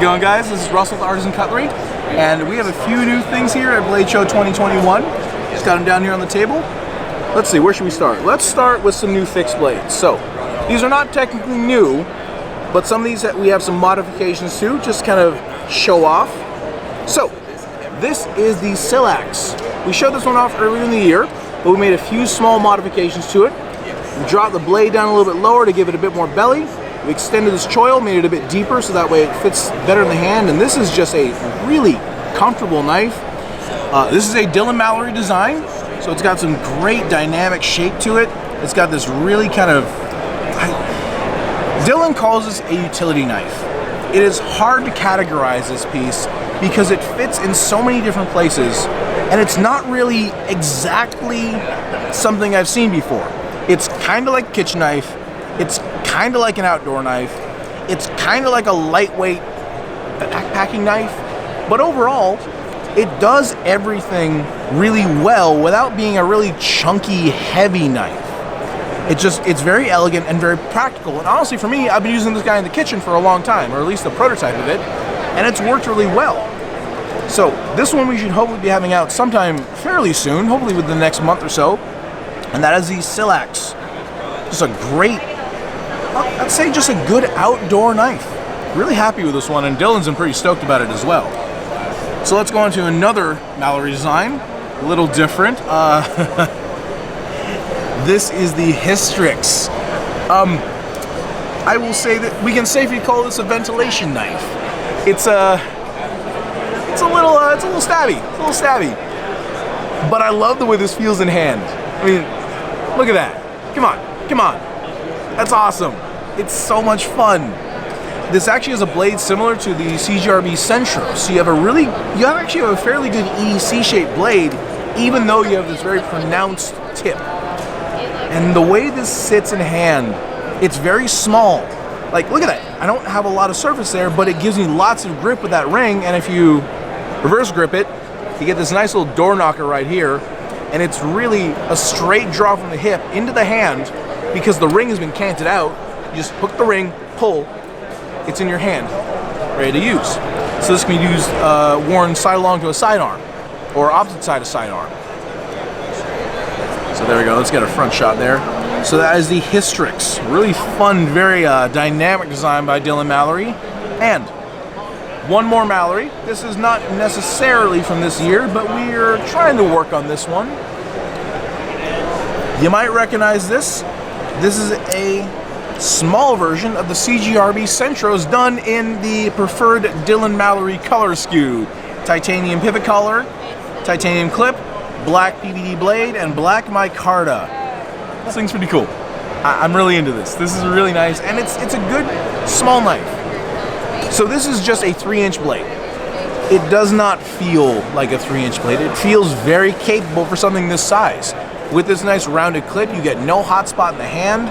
going, guys? This is Russell with Artisan Cutlery, and we have a few new things here at Blade Show 2021. Just got them down here on the table. Let's see, where should we start? Let's start with some new fixed blades. So, these are not technically new, but some of these we have some modifications to, just kind of show off. So, this is the Silax. We showed this one off earlier in the year, but we made a few small modifications to it. We dropped the blade down a little bit lower to give it a bit more belly. We extended this choil, made it a bit deeper so that way it fits better in the hand, and this is just a really comfortable knife. This is a Dylan Mallery design, so it's got some great dynamic shape to it. It's got this really kind of... Dylan calls this a utility knife. It is hard to categorize this piece because it fits in so many different places, and it's not really exactly something I've seen before. It's kind of like a kitchen knife. It's kind of like an outdoor knife. It's kind of like a lightweight backpacking knife. But overall, it does everything really well without being a really chunky, heavy knife. It's very elegant and very practical. And honestly, for me, I've been using this guy in the kitchen for a long time, or at least a prototype of it, and it's worked really well. So this one we should hopefully be having out sometime fairly soon, hopefully within the next month or so. And that is the Silax. Just a great, I'd say just a good outdoor knife. Really happy with this one, and Dylan's been pretty stoked about it as well. So let's go on to another Mallery design, a little different. This is the Histrix. I will say that we can safely call this a ventilation knife. It's a little stabby. It's a little stabby. But I love the way this feels in hand. I mean, look at that. Come on. Come on. That's awesome. It's so much fun. This actually is a blade similar to the CJRB Centros. So you actually have a fairly good EDC shaped blade, even though you have this very pronounced tip. And the way this sits in hand, it's very small. Like, look at that. I don't have a lot of surface there, but it gives me lots of grip with that ring. And if you reverse grip it, you get this nice little door knocker right here. And it's really a straight draw from the hip into the hand because the ring has been canted out. You just hook the ring, pull, it's in your hand, ready to use. So this can be used, worn sidelong to a sidearm or opposite side of sidearm. So there we go, let's get a front shot there. So that is the Histrix. Really fun, very dynamic design by Dylan Mallery. And one more Mallery. This is not necessarily from this year, but we are trying to work on this one. You might recognize this. This is a small version of the CJRB Centros done in the preferred Dylan Mallery color scheme. Titanium pivot collar, titanium clip, black PVD blade, and black micarta. This thing's pretty cool. I'm really into this. This is really nice, and it's a good small knife. So this is just a 3-inch blade. It does not feel like a 3-inch blade. It feels very capable for something this size. With this nice rounded clip, you get no hot spot in the hand,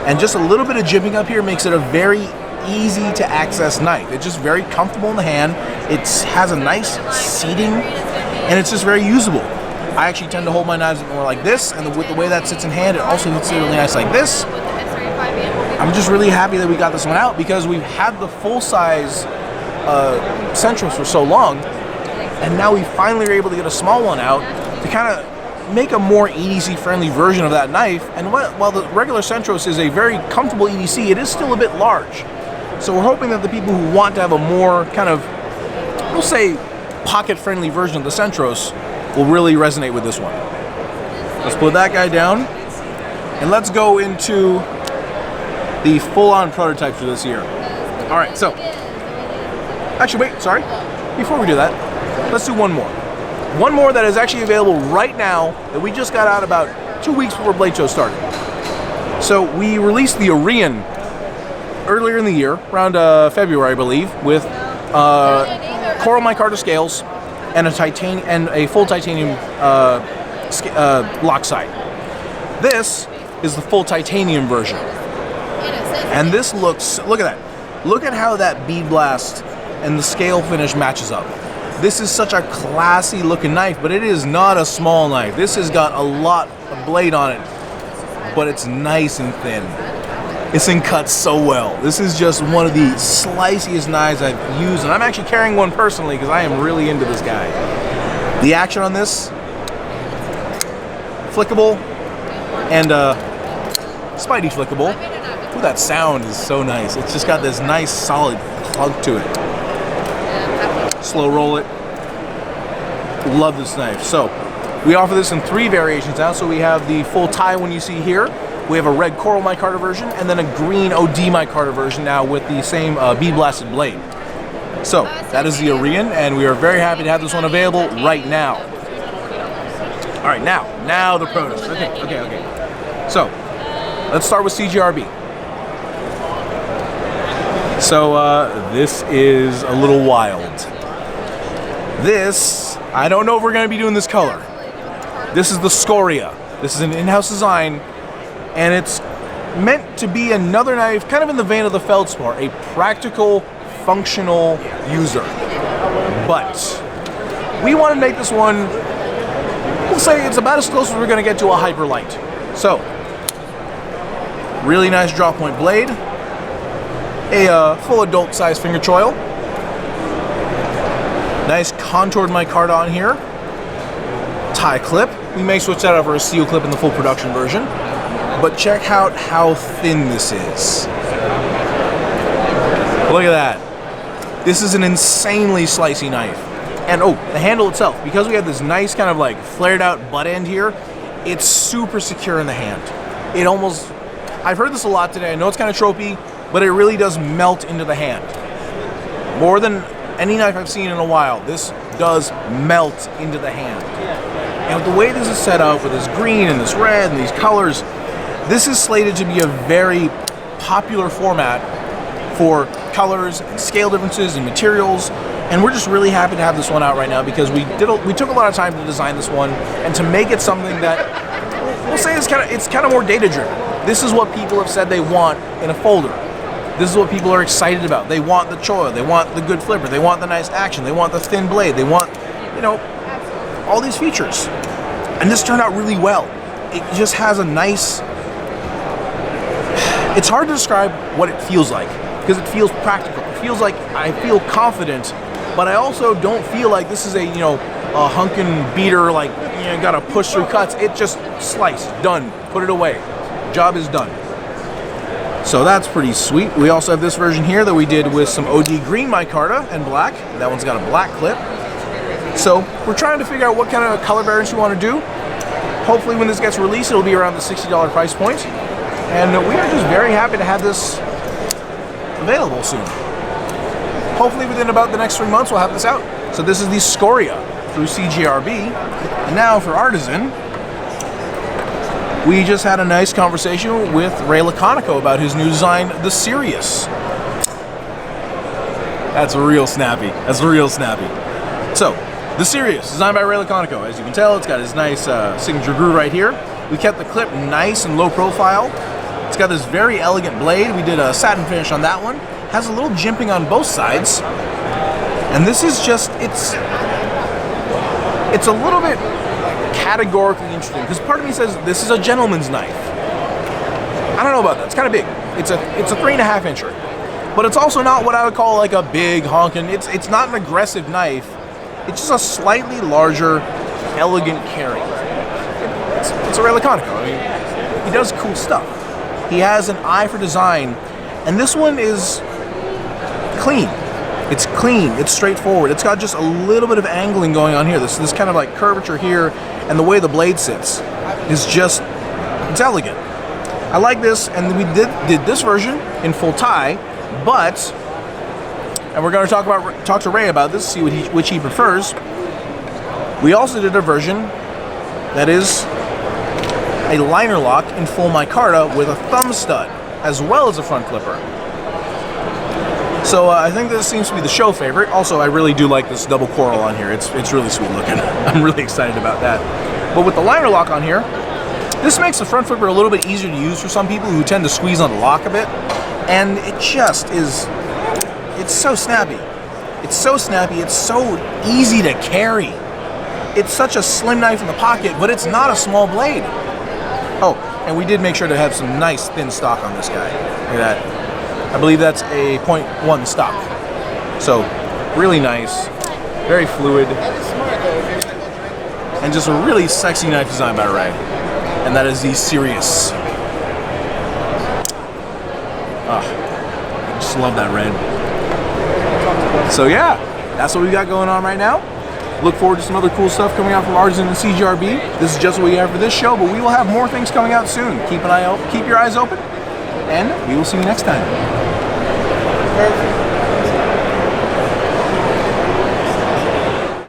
and just a little bit of jimping up here makes it a very easy to access knife. It's just very comfortable in the hand. It has a nice seating, and it's just very usable. I actually tend to hold my knives more like this, and with the way that sits in hand, it also fits really nice like this. I'm just really happy that we got this one out because we've had the full-size Centros for so long, and now we finally are able to get a small one out to kind of make a more EDC-friendly version of that knife. And while the regular Centros is a very comfortable EDC, it is still a bit large. So we're hoping that the people who want to have a more kind of, we'll say, pocket-friendly version of the Centros will really resonate with this one. Let's put that guy down, and let's go into the full-on prototype for this year. All right, so, actually, wait, sorry. Before we do that, let's do one more. One more that is actually available right now that we just got out about 2 weeks before Blade Show started. So we released the Orion earlier in the year, around February, I believe, with coral micarta scales and a full titanium lock sight. This is the full titanium version. And this looks, look at that. Look at how that bead blast and the scale finish matches up. This is such a classy looking knife, but it is not a small knife. This has got a lot of blade on it, but it's nice and thin. This thing cuts so well. This is just one of the sliciest knives I've used, and I'm actually carrying one personally because I am really into this guy. The action on this, flickable, and Spidey flickable. Ooh, that sound is so nice. It's just got this nice solid clunk to it. Slow roll it. Love this knife. So we offer this in 3 variations now. So we have the full tie one you see here. We have a red coral micarta version, and then a green OD micarta version now with the same bead blasted blade. So that is the Orion, and we are very happy to have this one available right now. All right, now the Protos. Okay. So let's start with CJRB. So this is a little wild. This, I don't know if we're going to be doing this color. This is the Scoria. This is an in-house design, and it's meant to be another knife, kind of in the vein of the Feldspar, a practical, functional user. But we want to make this one, we'll say it's about as close as we're going to get to a hyper light. So, really nice draw point blade, a full adult size finger choil, nice contoured micarta on here, tie clip. We may switch that over a seal clip in the full production version, but check out how thin this is. Look at that. This is an insanely slicey knife. And oh, the handle itself, because we have this nice kind of like flared out butt end here, it's super secure in the hand. It almost, I've heard this a lot today, I know it's kind of tropey, but it really does melt into the hand. More than any knife I've seen in a while, this does melt into the hand. And with the way this is set up, with this green and this red and these colors, this is slated to be a very popular format for colors and scale differences and materials, and we're just really happy to have this one out right now because we took a lot of time to design this one and to make it something that we'll say is kind of more data driven. This is what people have said they want in a folder. This is what people are excited about. They want the choil, they want the good flipper, they want the nice action, they want the thin blade, they want, you know, all these features. And this turned out really well. It just has a nice, it's hard to describe what it feels like because it feels practical. It feels like I feel confident, but I also don't feel like this is a, you know, a hunkin' beater, like, you know, gotta push through cuts. It just slice, done, put it away. Job is done. So that's pretty sweet. We also have this version here that we did with some OD green micarta and black. That one's got a black clip. So we're trying to figure out what kind of color variants we want to do. Hopefully when this gets released, it'll be around the $60 price point. And we are just very happy to have this available soon. Hopefully within about the next 3 months, we'll have this out. So this is the Scoria through CJRB. And now for Artisan, we just had a nice conversation with Ray Laconico about his new design, the Sirius. That's real snappy. That's real snappy. So, the Sirius, designed by Ray Laconico. As you can tell, it's got his nice signature groove right here. We kept the clip nice and low profile. It's got this very elegant blade. We did a satin finish on that one. Has a little jimping on both sides. And this is just, it's a little bit categorically interesting because part of me says this is a gentleman's knife. I don't know about that. It's kind of big. It's a 3.5 incher, but it's also not what I would call like a big honkin'. It's not an aggressive knife. It's just a slightly larger, elegant carry. It's a Ray Laconico. I mean, he does cool stuff. He has an eye for design, and this one is clean. It's clean, it's straightforward. It's got just a little bit of angling going on here. This kind of like curvature here, and the way the blade sits is just, it's elegant. I like this, and we did this version in full tie, but, and we're going to talk to Ray about this, see which he prefers. We also did a version that is a liner lock in full micarta with a thumb stud, as well as a front flipper. So I think this seems to be the show favorite. Also, I really do like this double coral on here. It's really sweet looking. I'm really excited about that. But with the liner lock on here, this makes the front flipper a little bit easier to use for some people who tend to squeeze on the lock a bit. And it just is, it's so snappy. It's so snappy, it's so easy to carry. It's such a slim knife in the pocket, but it's not a small blade. Oh, And we did make sure to have some nice thin stock on this guy. Look at that. I believe that's a 0.1 stock. So, really nice, very fluid, and just a really sexy knife design by Ray. And that is the Sirius. I just love that red. So yeah, that's what we got going on right now. Look forward to some other cool stuff coming out from Artisan and CJRB. This is just what we have for this show, but we will have more things coming out soon. Keep an eye out, keep your eyes open, and we will see you next time.